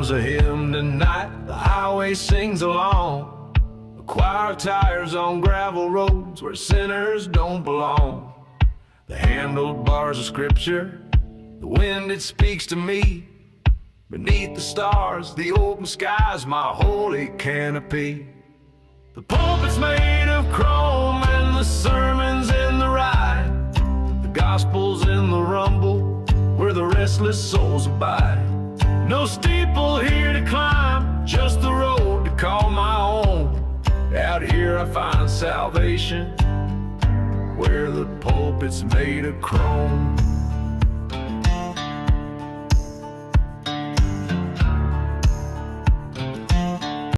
pours a hymn tonight, the highway sings along. A choir of tires on gravel roads where sinners don't belong. The handled bars of scripture, the wind it speaks to me. Beneath the stars, the open skies, my holy canopy. The pulpit's made of chrome and the sermon's in the ride. The gospel's in the rumble where the restless souls abide. No steeple here to climb, just the road to call my own. Out here I find salvation where the pulpit's made of chrome.